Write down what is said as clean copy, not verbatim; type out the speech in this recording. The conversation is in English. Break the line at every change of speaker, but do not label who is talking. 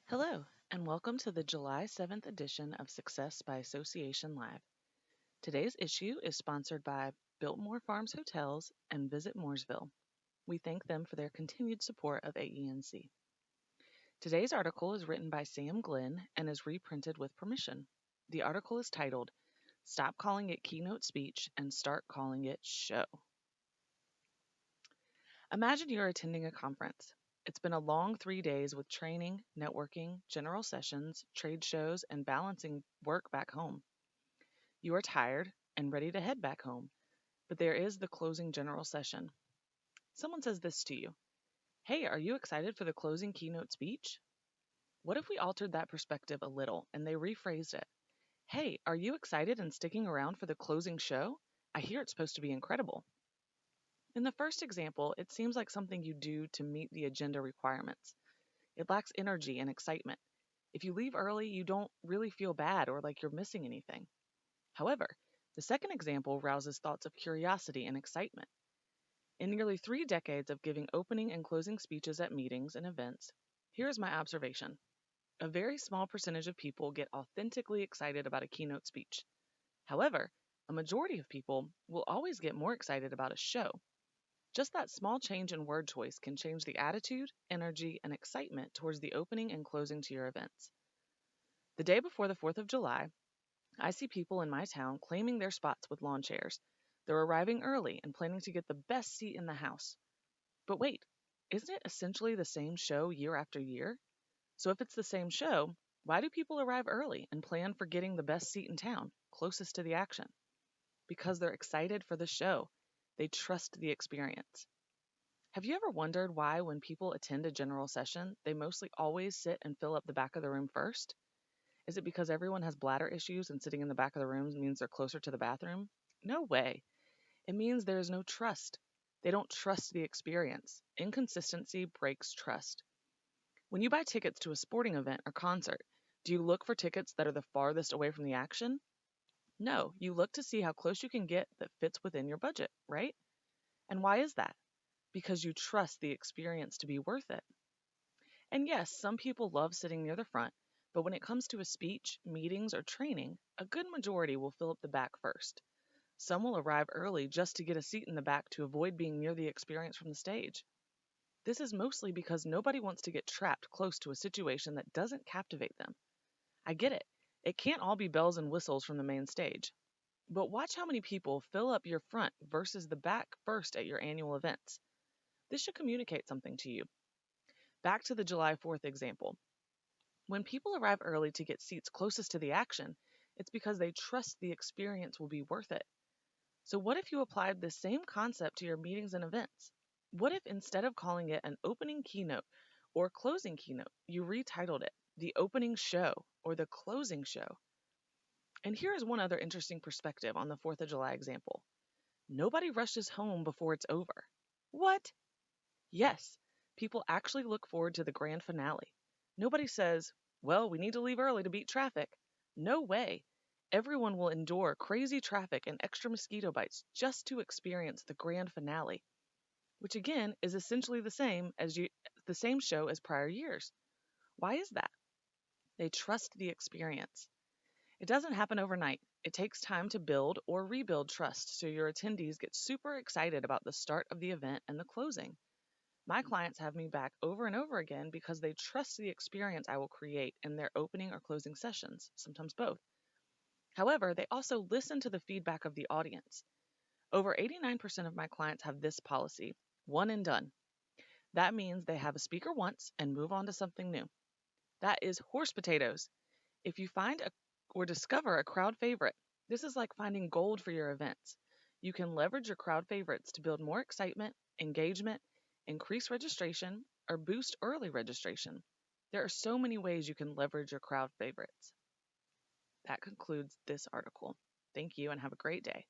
Hello, and welcome to the July 7th edition of Success by Association Live. Today's issue is sponsored by Biltmore Farms Hotels and Visit Mooresville. We thank them for their continued support of AENC. Today's article is written by Sam Glenn and is reprinted with permission. The article is titled, Stop Calling It Keynote Speech and Start Calling It Show. Imagine you're attending a conference. It's been a long 3 days with training, networking, general sessions, trade shows, and balancing work back home. You are tired and ready to head back home, but there is the closing general session. Someone says this to you: Hey, are you excited for the closing keynote speech? What if we altered that perspective a little and they rephrased it? Hey, are you excited and sticking around for the closing show? I hear it's supposed to be incredible. In the first example, it seems like something you do to meet the agenda requirements. It lacks energy and excitement. If you leave early, you don't really feel bad or like you're missing anything. However, the second example rouses thoughts of curiosity and excitement. In nearly 3 decades of giving opening and closing speeches at meetings and events, here is my observation. A very small percentage of people get authentically excited about a keynote speech. However, a majority of people will always get more excited about a show. Just that small change in word choice can change the attitude, energy, and excitement towards the opening and closing to your events. The day before the 4th of July, I see people in my town claiming their spots with lawn chairs. They're arriving early and planning to get the best seat in the house. But wait, isn't it essentially the same show year after year? So if it's the same show, why do people arrive early and plan for getting the best seat in town, closest to the action? Because they're excited for the show. They trust the experience. Have you ever wondered why, when people attend a general session, they mostly always sit and fill up the back of the room first? Is it because everyone has bladder issues and sitting in the back of the room means they're closer to the bathroom? No way. It means there is no trust. They don't trust the experience. Inconsistency breaks trust. When you buy tickets to a sporting event or concert, do you look for tickets that are the farthest away from the action? No, you look to see how close you can get that fits within your budget, right? And why is that? Because you trust the experience to be worth it. And yes, some people love sitting near the front, but when it comes to a speech, meetings, or training, a good majority will fill up the back first. Some will arrive early just to get a seat in the back to avoid being near the experience from the stage. This is mostly because nobody wants to get trapped close to a situation that doesn't captivate them. I get it. It can't all be bells and whistles from the main stage. But watch how many people fill up your front versus the back first at your annual events. This should communicate something to you. Back to the July 4th example. When people arrive early to get seats closest to the action, it's because they trust the experience will be worth it. So what if you applied this same concept to your meetings and events? What if instead of calling it an opening keynote or closing keynote, you retitled it the opening show or the closing show? And here is one other interesting perspective on the 4th of July example. Nobody rushes home before it's over. What? Yes, people actually look forward to the grand finale. Nobody says, well, we need to leave early to beat traffic. No way. Everyone will endure crazy traffic and extra mosquito bites just to experience the grand finale, which again is essentially the same show as prior years. Why is that? They trust the experience. It doesn't happen overnight. It takes time to build or rebuild trust so your attendees get super excited about the start of the event and the closing. My clients have me back over and over again because they trust the experience I will create in their opening or closing sessions, sometimes both. However, they also listen to the feedback of the audience. Over 89% of my clients have this policy: one and done. That means they have a speaker once and move on to something new. That is horse potatoes. If you find or discover a crowd favorite, this is like finding gold for your events. You can leverage your crowd favorites to build more excitement, engagement, increase registration, or boost early registration. There are so many ways you can leverage your crowd favorites. That concludes this article. Thank you and have a great day.